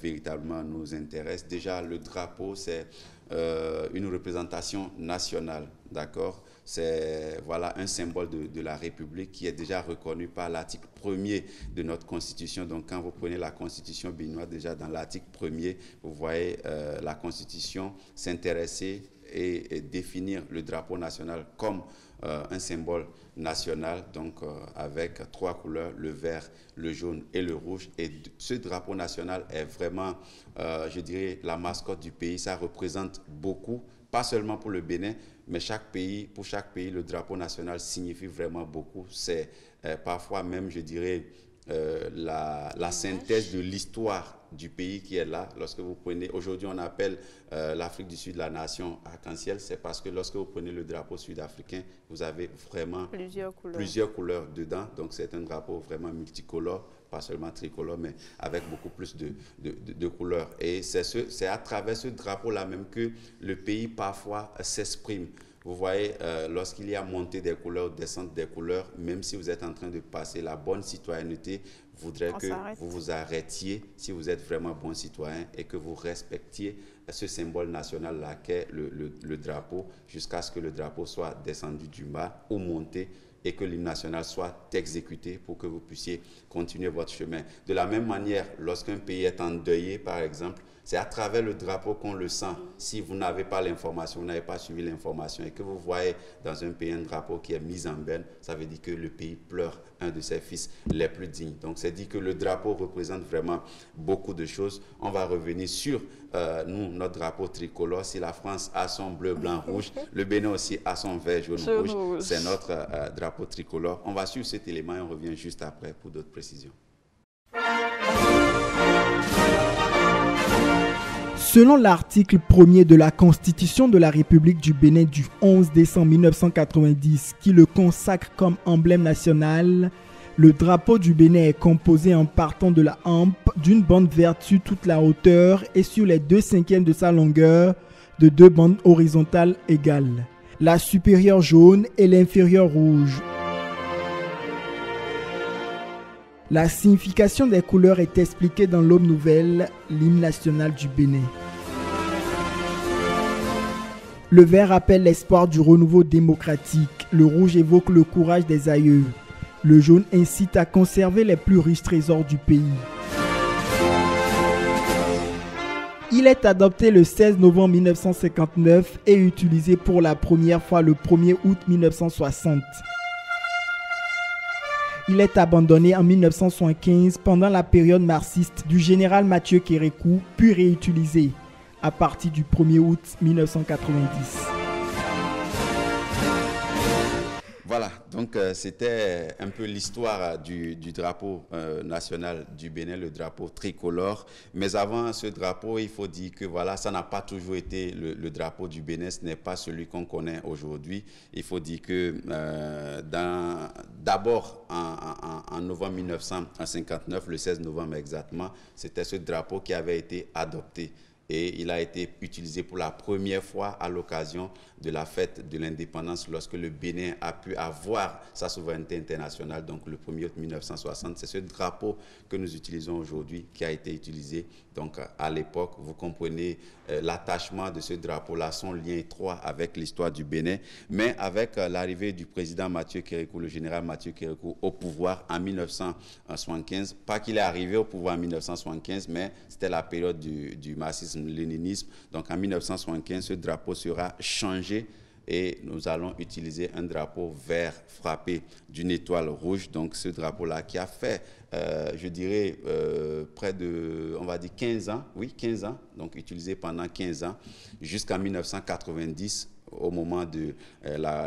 véritablement nous intéressent. Déjà, le drapeau, c'est une représentation nationale, d'accord? C'est voilà, un symbole de la République qui est déjà reconnu par l'article 1er de notre Constitution. Donc, quand vous prenez la Constitution béninoise, déjà dans l'article 1er, vous voyez la Constitution s'intéresser et définir le drapeau national comme un symbole national, donc avec 3 couleurs, le vert, le jaune et le rouge. Et ce drapeau national est vraiment, je dirais, la mascotte du pays. Ça représente beaucoup, pas seulement pour le Bénin, mais pour chaque pays, le drapeau national signifie vraiment beaucoup. C'est parfois même, je dirais, la synthèse de l'histoire du pays qui est là. Lorsque vous prenez, aujourd'hui on appelle l'Afrique du Sud la nation arc-en-ciel, c'est parce que lorsque vous prenez le drapeau sud-africain, vous avez vraiment plusieurs couleurs dedans. Donc c'est un drapeau vraiment multicolore, pas seulement tricolore, mais avec beaucoup plus de couleurs. Et c'est à travers ce drapeau-là même que le pays parfois s'exprime. Vous voyez, lorsqu'il y a montée des couleurs, descente des couleurs, même si vous êtes en train de passer, la bonne citoyenneté voudrait que vous vous arrêtiez si vous êtes vraiment bon citoyen et que vous respectiez ce symbole national-là qu'est le drapeau jusqu'à ce que le drapeau soit descendu du bas ou monté et que l'hymne national soit exécuté pour que vous puissiez continuer votre chemin. De la même manière, lorsqu'un pays est endeuillé, par exemple, c'est à travers le drapeau qu'on le sent. Si vous n'avez pas l'information, vous n'avez pas suivi l'information et que vous voyez dans un pays un drapeau qui est mis en berne, ça veut dire que le pays pleure un de ses fils les plus dignes. Donc c'est dit que le drapeau représente vraiment beaucoup de choses. On va revenir sur notre drapeau tricolore. Si la France a son bleu, blanc, rouge, le Bénin aussi a son vert, jaune, rouge. C'est notre drapeau tricolore. On va suivre cet élément et on revient juste après pour d'autres précisions. Selon l'article 1er de la Constitution de la République du Bénin du 11 décembre 1990 qui le consacre comme emblème national, le drapeau du Bénin est composé en partant de la hampe d'une bande verte sur toute la hauteur et sur les 2/5 de sa longueur de 2 bandes horizontales égales, la supérieure jaune et l'inférieure rouge. La signification des couleurs est expliquée dans l'Aube nouvelle, l'hymne national du Bénin. Le vert rappelle l'espoir du renouveau démocratique. Le rouge évoque le courage des aïeux. Le jaune incite à conserver les plus riches trésors du pays. Il est adopté le 16 novembre 1959 et utilisé pour la première fois le 1er août 1960. Il est abandonné en 1975 pendant la période marxiste du général Mathieu Kérékou, puis réutilisé à partir du 1er août 1990. Voilà, donc c'était un peu l'histoire du drapeau national du Bénin, le drapeau tricolore. Mais avant ce drapeau, il faut dire que voilà, ça n'a pas toujours été le drapeau du Bénin, ce n'est pas celui qu'on connaît aujourd'hui. Il faut dire que d'abord en novembre 1959, le 16 novembre exactement, c'était ce drapeau qui avait été adopté. Et il a été utilisé pour la première fois à l'occasion de la fête de l'indépendance lorsque le Bénin a pu avoir sa souveraineté internationale, donc le 1er août 1960. C'est ce drapeau que nous utilisons aujourd'hui qui a été utilisé donc à l'époque. Vous comprenez l'attachement de ce drapeau-là, son lien étroit avec l'histoire du Bénin. Mais avec l'arrivée du président Mathieu Kérékou, le général Mathieu Kérékou, au pouvoir en 1975, pas qu'il est arrivé au pouvoir en 1975, mais c'était la période du marxisme-léninisme. Donc en 1975, ce drapeau sera changé et nous allons utiliser un drapeau vert frappé d'une étoile rouge. Donc ce drapeau-là qui a fait, je dirais, près de, on va dire 15 ans, oui 15 ans, donc utilisé pendant 15 ans, jusqu'en 1990, au moment de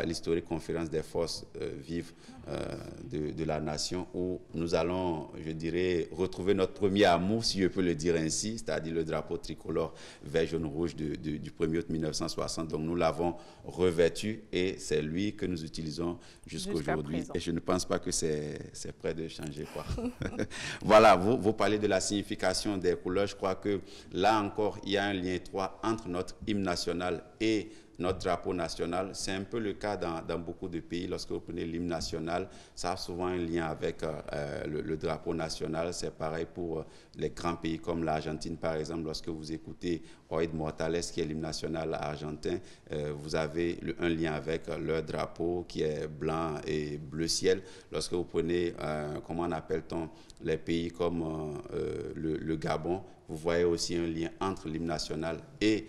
l'historique conférence des forces vives de la nation, où nous allons, je dirais, retrouver notre premier amour, si je peux le dire ainsi, c'est-à-dire le drapeau tricolore vert, jaune, rouge du 1er août 1960. Donc nous l'avons revêtu et c'est lui que nous utilisons jusqu'aujourd'hui. Et je ne pense pas que c'est prêt de changer, quoi. Voilà, vous parlez de la signification des couleurs. Je crois que là encore, il y a un lien étroit entre notre hymne national et notre drapeau national. C'est un peu le cas dans beaucoup de pays. Lorsque vous prenez l'hymne national, ça a souvent un lien avec le drapeau national. C'est pareil pour les grands pays comme l'Argentine, par exemple. Lorsque vous écoutez Oid Mortales, qui est l'hymne national argentin, vous avez un lien avec leur drapeau qui est blanc et bleu ciel. Lorsque vous prenez, comment on appelle-t-on, les pays comme le Gabon, vous voyez aussi un lien entre l'hymne national et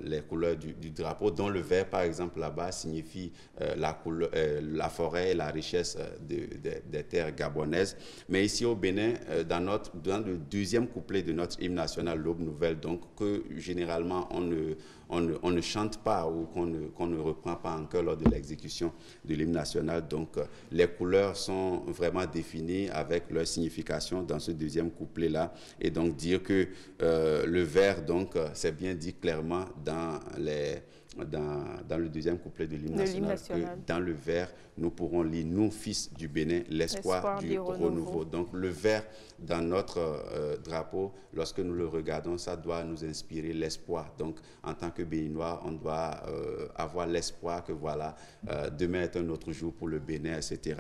les couleurs du drapeau, dont le vert, par exemple, là-bas, signifie la forêt et la richesse des terres gabonaises. Mais ici au Bénin, dans le deuxième couplet de notre hymne national, l'Aube Nouvelle, donc, que généralement on ne chante pas ou qu'on ne reprend pas en chœur lors de l'exécution de l'hymne national. Donc, les couleurs sont vraiment définies avec leur signification dans ce deuxième couplet-là. Et donc, dire que le vert, donc, c'est bien dit clairement dans le deuxième couplet de l'hymne national, que dans le vert, nous pourrons lire, nous, fils du Bénin, l'espoir du renouveau. Donc, le vert dans notre drapeau, lorsque nous le regardons, ça doit nous inspirer l'espoir. Donc, en tant que Béninois, on doit avoir l'espoir que, voilà, demain est un autre jour pour le Bénin, etc.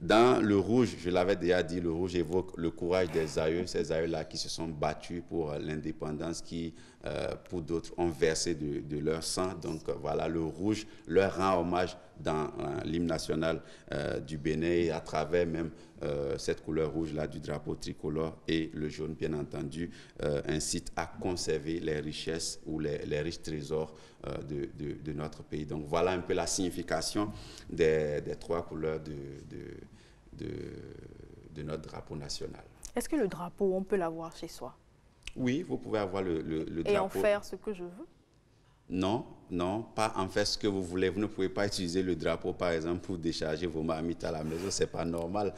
Dans le rouge, je l'avais déjà dit, le rouge évoque le courage des aïeux, ces aïeux-là qui se sont battus pour l'indépendance, qui, pour d'autres, ont versé de leur sang. Donc, voilà, le rouge leur rend hommage dans l'hymne national du Bénin, et à travers même cette couleur rouge-là du drapeau tricolore, et le jaune, bien entendu, incite à conserver les richesses ou les riches trésors de notre pays. Donc voilà un peu la signification des trois couleurs de notre drapeau national. Est-ce que le drapeau, on peut l'avoir chez soi? Oui, vous pouvez avoir le drapeau. Et en faire ce que je veux? Non, non, pas en fait ce que vous voulez. Vous ne pouvez pas utiliser le drapeau, par exemple, pour décharger vos marmites à la maison. Ce n'est pas normal.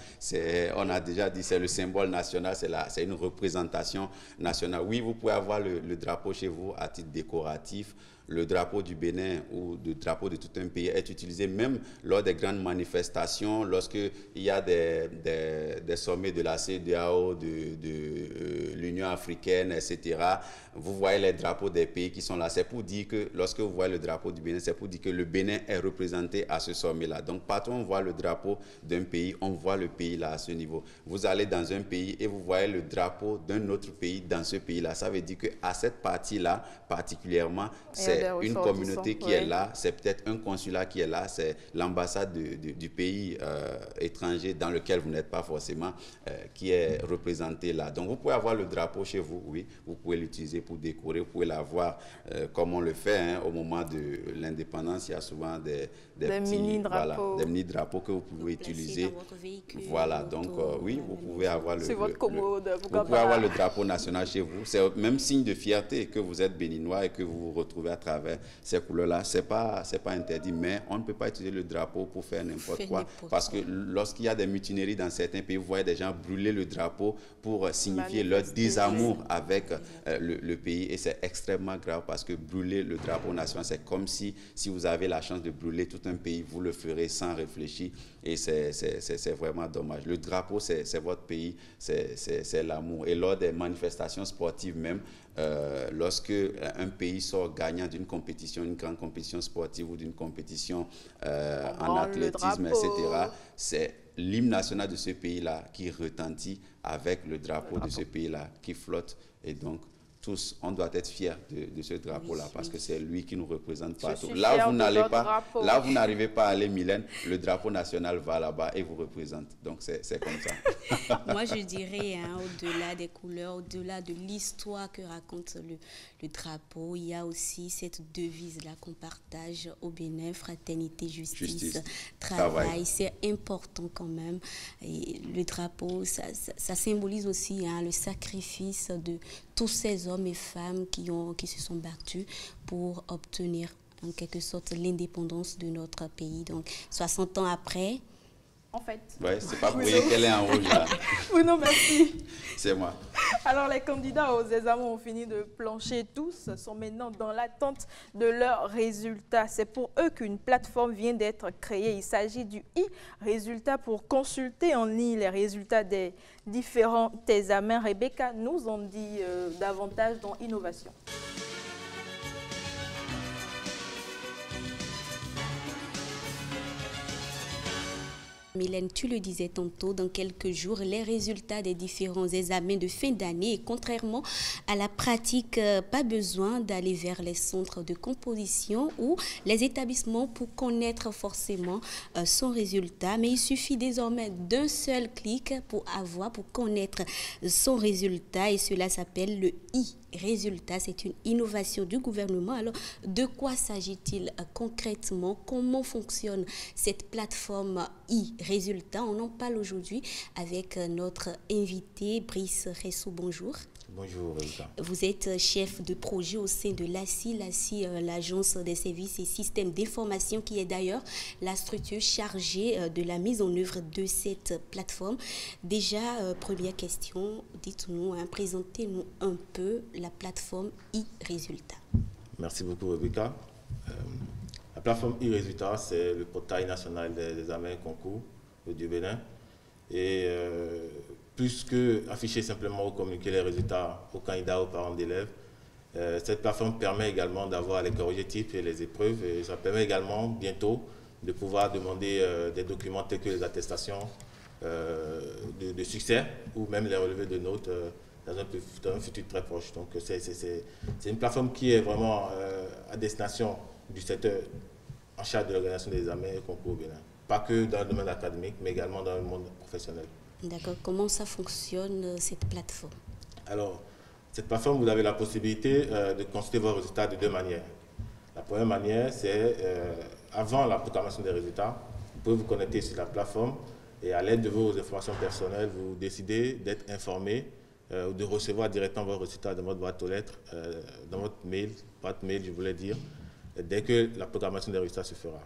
On a déjà dit, c'est le symbole national, c'est une représentation nationale. Oui, vous pouvez avoir le drapeau chez vous à titre décoratif. Le drapeau du Bénin ou le drapeau de tout un pays est utilisé même lors des grandes manifestations, lorsqu'il y a des sommets de la CEDEAO, de l'Union africaine, etc. Vous voyez les drapeaux des pays qui sont là. C'est pour dire que lorsque vous voyez le drapeau du Bénin, c'est pour dire que le Bénin est représenté à ce sommet-là. Donc, partout où on voit le drapeau d'un pays, on voit le pays là à ce niveau. Vous allez dans un pays et vous voyez le drapeau d'un autre pays dans ce pays-là. Ça veut dire qu'à cette partie-là, particulièrement, c'est une communauté qui est là, c'est peut-être un consulat qui est là, c'est l'ambassade du pays étranger dans lequel vous n'êtes pas forcément, qui est représenté là. Donc, vous pouvez avoir le drapeau chez vous, oui, vous pouvez l'utiliser pour décorer, vous pouvez l'avoir comme on le fait au moment de l'indépendance. Il y a souvent des mini-drapeaux que vous pouvez utiliser. Voilà, donc oui, vous pouvez avoir votre commode, vous pouvez avoir le drapeau national chez vous. C'est même signe de fierté que vous êtes béninois et que vous vous retrouvez à travers ces couleurs-là. C'est pas interdit, mais on ne peut pas utiliser le drapeau pour faire n'importe quoi. Parce que lorsqu'il y a des mutineries dans certains pays, vous voyez des gens brûler le drapeau pour signifier leur désamour avec le pays. Et c'est extrêmement grave parce que brûler le drapeau national, c'est comme si vous avez la chance de brûler tout un pays, vous le ferez sans réfléchir. Et c'est vraiment dommage. Le drapeau, c'est votre pays, c'est l'amour. Et lors des manifestations sportives même, lorsque un pays sort gagnant d'une compétition, une grande compétition sportive ou d'une compétition en athlétisme, etc., c'est l'hymne national de ce pays-là qui retentit avec le drapeau de ce pays-là qui flotte. Et donc, tous, on doit être fiers de ce drapeau-là parce que c'est lui qui nous représente partout. Là où vous n'arrivez pas à aller, Mylène, le drapeau national va là-bas et vous représente. Donc, c'est comme ça. Moi, je dirais, au-delà des couleurs, au-delà de l'histoire que raconte le drapeau, il y a aussi cette devise-là qu'on partage au Bénin, fraternité, justice, travail. C'est important quand même. Et le drapeau, ça symbolise aussi le sacrifice de tous ces hommes et femmes qui se sont battus pour obtenir en quelque sorte l'indépendance de notre pays. Donc 60 ans après. En fait. Ouais, c'est pas pour rien qu'elle est en rouge là. Oui, non, merci. C'est moi. Alors, les candidats aux examens ont fini de plancher. Tous sont maintenant dans l'attente de leurs résultats. C'est pour eux qu'une plateforme vient d'être créée. Il s'agit du e-résultat pour consulter en ligne les résultats des différents examens. Rebecca nous en dit davantage dans Innovation. Mylène, tu le disais tantôt, dans quelques jours, les résultats des différents examens de fin d'année. Et contrairement à la pratique, pas besoin d'aller vers les centres de composition ou les établissements pour connaître forcément son résultat. Mais il suffit désormais d'un seul clic pour connaître son résultat. Et cela s'appelle le e-résultat. C'est une innovation du gouvernement. Alors, de quoi s'agit-il concrètement? Comment fonctionne cette plateforme e-résultat? On en parle aujourd'hui avec notre invité, Brice Ressou. Bonjour. Bonjour, Rita. Vous êtes chef de projet au sein de l'ACI, l'Agence des services et systèmes d'information, qui est d'ailleurs la structure chargée de la mise en œuvre de cette plateforme. Déjà, première question, dites-nous, présentez-nous un peu la plateforme e-résultat. Merci beaucoup, Rebecca. La plateforme e-résultat, c'est le portail national des examens concours du Bénin. Et plus que afficher simplement ou communiquer les résultats aux candidats, aux parents d'élèves, cette plateforme permet également d'avoir les correctifs et les épreuves. Et ça permet également bientôt de pouvoir demander des documents tels que les attestations de succès ou même les relevés de notes dans un futur très proche. Donc c'est une plateforme qui est vraiment à destination du secteur en charge de l'organisation des examens et concours au Bénin. Pas que dans le domaine académique, mais également dans le monde professionnel. D'accord. Comment ça fonctionne, cette plateforme? Alors, cette plateforme, vous avez la possibilité de consulter vos résultats de deux manières. La première manière, c'est avant la proclamation des résultats, vous pouvez vous connecter sur la plateforme et à l'aide de vos informations personnelles, vous décidez d'être informé ou de recevoir directement vos résultats dans votre boîte aux lettres, dans votre boîte mail, je voulais dire, dès que la proclamation des résultats se fera.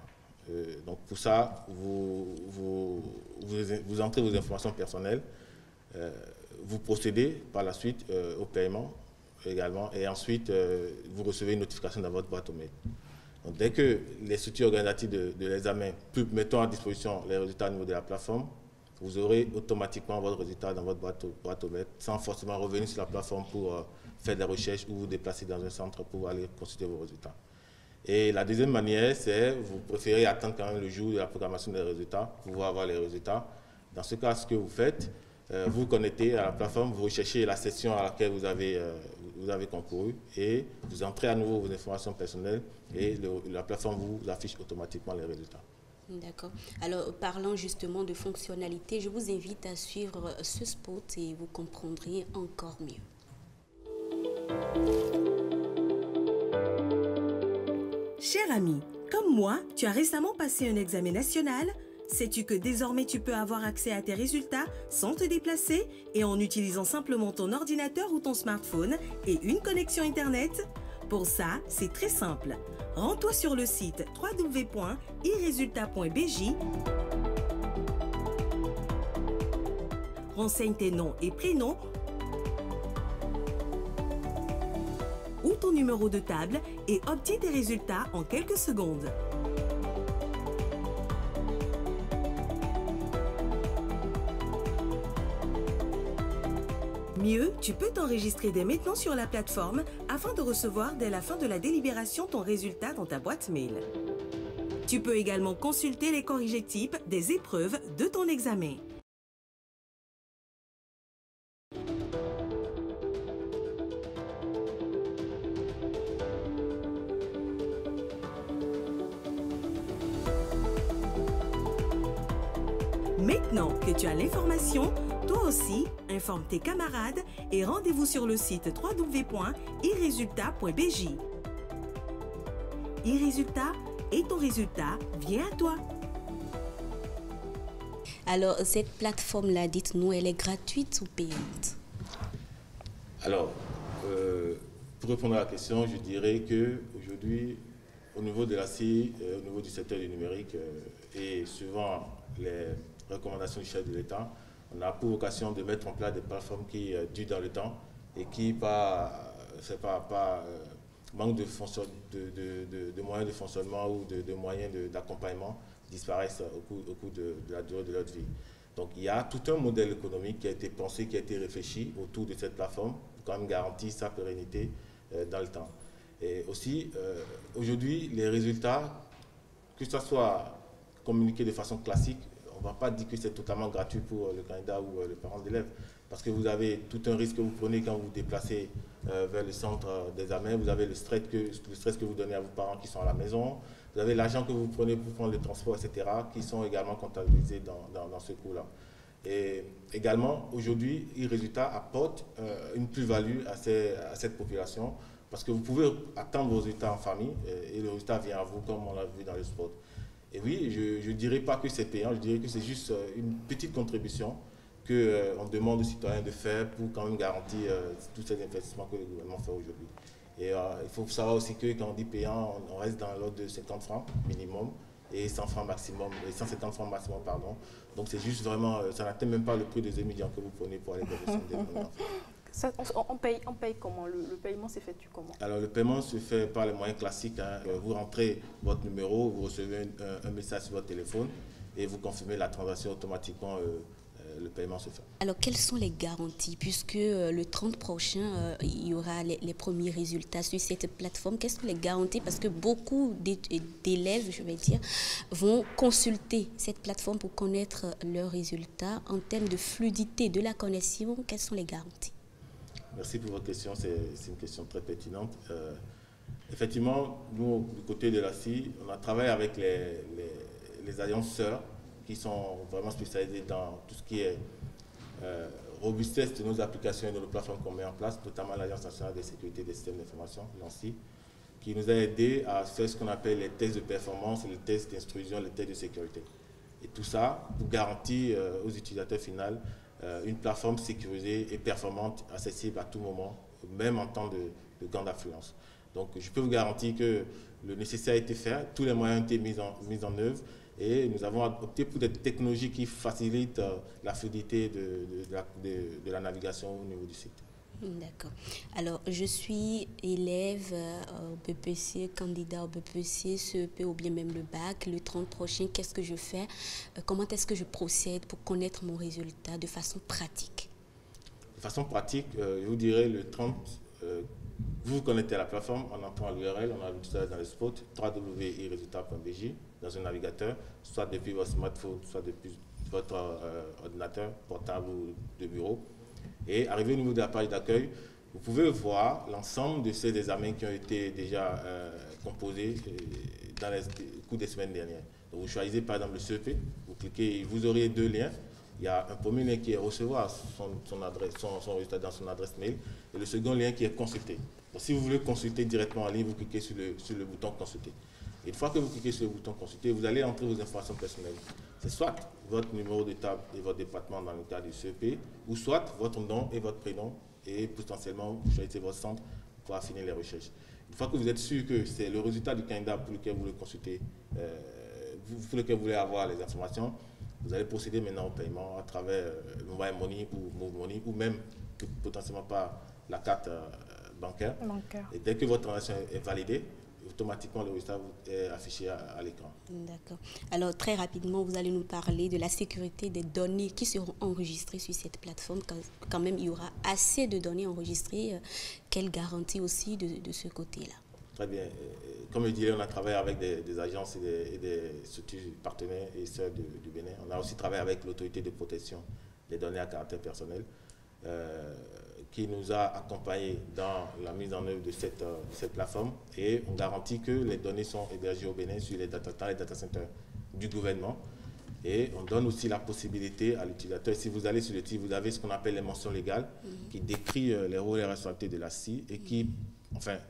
Donc pour ça, vous entrez vos informations personnelles, vous procédez par la suite au paiement également, et ensuite vous recevez une notification dans votre boîte aux mail. Donc dès que les structures organisatives de l'examen mettent à disposition les résultats au niveau de la plateforme, vous aurez automatiquement votre résultat dans votre boîte aux mail, sans forcément revenir sur la plateforme pour faire des recherches ou vous déplacer dans un centre pour aller consulter vos résultats. Et la deuxième manière, c'est vous préférez attendre quand même le jour de la programmation des résultats pour pouvoir avoir les résultats. Dans ce cas, ce que vous faites, vous vous connectez à la plateforme, vous recherchez la session à laquelle vous avez concouru et vous entrez à nouveau vos informations personnelles et la plateforme vous affiche automatiquement les résultats. D'accord. Alors, parlant justement de fonctionnalité, je vous invite à suivre ce spot et vous comprendrez encore mieux. Cher ami, comme moi, tu as récemment passé un examen national. Sais-tu que désormais tu peux avoir accès à tes résultats sans te déplacer et en utilisant simplement ton ordinateur ou ton smartphone et une connexion Internet? Pour ça, c'est très simple. Rends-toi sur le site www.iresultat.bj. Renseigne tes noms et prénoms ou ton numéro de table et obtiens tes résultats en quelques secondes. Mieux, tu peux t'enregistrer dès maintenant sur la plateforme afin de recevoir dès la fin de la délibération ton résultat dans ta boîte mail. Tu peux également consulter les corrigés-types des épreuves de ton examen. Maintenant que tu as l'information, toi aussi, informe tes camarades et rendez-vous sur le site www.iresultat.bj. iRésultat et ton résultat vient à toi. Alors, cette plateforme-là, dites-nous, elle est gratuite ou payante? Alors, pour répondre à la question, je dirais qu'aujourd'hui, au niveau de la CI, au niveau du secteur du numérique, et suivant les recommandations du chef de l'État, on a pour vocation de mettre en place des plateformes qui durent dans le temps et qui, manque de moyens de fonctionnement ou de moyens d'accompagnement, disparaissent au cours de la durée de leur vie. Donc il y a tout un modèle économique qui a été pensé, qui a été réfléchi autour de cette plateforme pour quand même garantir sa pérennité dans le temps. Et aussi, aujourd'hui, les résultats, que ce soit communiqué de façon classique, on ne va pas dire que c'est totalement gratuit pour le candidat ou le parent d'élève, parce que vous avez tout un risque que vous prenez quand vous vous déplacez vers le centre d'examen. Vous avez le stress que vous donnez à vos parents qui sont à la maison. Vous avez l'argent que vous prenez pour prendre le transport, etc., qui sont également comptabilisés dans ce coût-là. Et également, aujourd'hui, e-résultat apporte une plus-value à cette population, parce que vous pouvez attendre vos résultats en famille et le résultat vient à vous, comme on l'a vu dans le sport. Et oui, je ne dirais pas que c'est payant, je dirais que c'est juste une petite contribution qu'on demande aux citoyens de faire pour quand même garantir tous ces investissements que le gouvernement fait aujourd'hui. Et il faut savoir aussi que quand on dit payant, on reste dans l'ordre de 50 francs minimum et 100 francs maximum, et 150 francs maximum, pardon. Donc c'est juste vraiment, ça n'atteint même pas le prix des étudiants que vous prenez pour aller vers le centre. On paye comment? Le paiement s'effectue comment? Alors le paiement se fait par les moyens classiques. Hein. Vous rentrez votre numéro, vous recevez un message sur votre téléphone et vous confirmez la transaction automatiquement. Le paiement se fait. Alors, quelles sont les garanties, puisque le 30 prochain, il y aura les premiers résultats sur cette plateforme? Quelles sont les garanties? Parce que beaucoup d'élèves, je vais dire, vont consulter cette plateforme pour connaître leurs résultats. En termes de fluidité de la connexion, quelles sont les garanties? Merci pour votre question, c'est une question très pertinente. Effectivement, nous, du côté de la CI, on a travaillé avec les alliances sœurs qui sont vraiment spécialisés dans tout ce qui est robustesse de nos applications et de nos plateformes qu'on met en place, notamment l'Alliance nationale de sécurité des systèmes d'information, l'ANSSI, qui nous a aidés à faire ce qu'on appelle les tests de performance, les tests d'instruction, les tests de sécurité. Et tout ça pour garantir aux utilisateurs finaux une plateforme sécurisée et performante, accessible à tout moment, même en temps de grande affluence. Donc je peux vous garantir que le nécessaire a été fait, tous les moyens ont été mis en œuvre, et nous avons opté pour des technologies qui facilitent la fluidité de la navigation au niveau du site. D'accord. Alors, je suis élève au BPC, candidat au BPC, CEP ou bien même le bac. Le 30 prochain, qu'est-ce que je fais? Comment est-ce que je procède pour connaître mon résultat de façon pratique? De façon pratique, je vous dirais le 30, vous vous connectez à la plateforme en entrant à l'URL, on a vu tout ça dans le spot, www.iresultat.bj, dans un navigateur, soit depuis votre smartphone, soit depuis votre ordinateur portable ou de bureau. Et arrivé au niveau de la page d'accueil, vous pouvez voir l'ensemble de ces examens qui ont été déjà composés dans les cours des semaines dernières. Donc vous choisissez par exemple le CEP, vous cliquez, vous aurez deux liens. Il y a un premier lien qui est recevoir son résultat dans son adresse mail et le second lien qui est consulter. Donc, si vous voulez consulter directement en ligne, vous cliquez sur le bouton consulter. Et une fois que vous cliquez sur le bouton consulter, vous allez entrer vos informations personnelles. C'est soit votre numéro de table et votre département dans le cas du CEP, ou soit votre nom et votre prénom, et potentiellement vous choisissez votre centre pour affiner les recherches. Une fois que vous êtes sûr que c'est le résultat du candidat pour lequel vous voulez consulter, pour lequel vous voulez avoir les informations, vous allez procéder maintenant au paiement à travers Mobile Money ou Move Money, ou même potentiellement par la carte bancaire. Et dès que votre transaction est validée, automatiquement le résultat est affiché à l'écran. D'accord. Alors très rapidement, vous allez nous parler de la sécurité des données qui seront enregistrées sur cette plateforme. Quand même, il y aura assez de données enregistrées. Quelle garantie aussi de ce côté-là? Très bien. Comme je disais, on a travaillé avec des agences et des structures partenaires et sœurs du Bénin. On a aussi travaillé avec l'autorité de protection des données à caractère personnel qui nous a accompagnés dans la mise en œuvre de cette plateforme, et on garantit que les données sont hébergées au Bénin dans les data centers du gouvernement. Et on donne aussi la possibilité à l'utilisateur, si vous allez sur le site, vous avez ce qu'on appelle les mentions légales qui décrit les rôles et les responsabilités de la CI et qui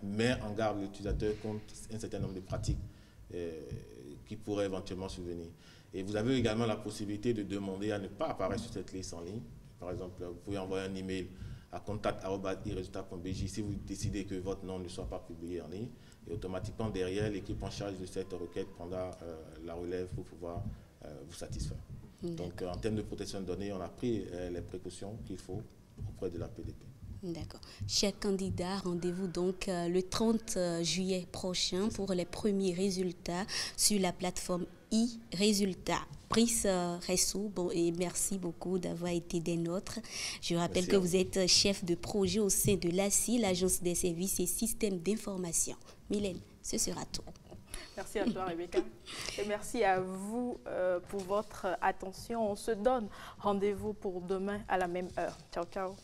met en garde l'utilisateur contre un certain nombre de pratiques qui pourraient éventuellement survenir. Et vous avez également la possibilité de demander à ne pas apparaître sur cette liste en ligne. Par exemple, vous pouvez envoyer un email à contact@iresultat.bj si vous décidez que votre nom ne soit pas publié en ligne. Et automatiquement, derrière, l'équipe en charge de cette requête prendra la relève pour pouvoir vous satisfaire. Donc, en termes de protection de données, on a pris les précautions qu'il faut auprès de la PDP. D'accord. Chers candidats, rendez-vous donc le 30 juillet prochain pour les premiers résultats sur la plateforme e-Résultats. Brice Ressou, et merci beaucoup d'avoir été des nôtres. Je rappelle que vous êtes chef de projet au sein de l'ASI, l'Agence des services et systèmes d'information. Mylène, ce sera tout. Merci à toi, Rebecca. Et merci à vous pour votre attention. On se donne rendez-vous pour demain à la même heure. Ciao, ciao.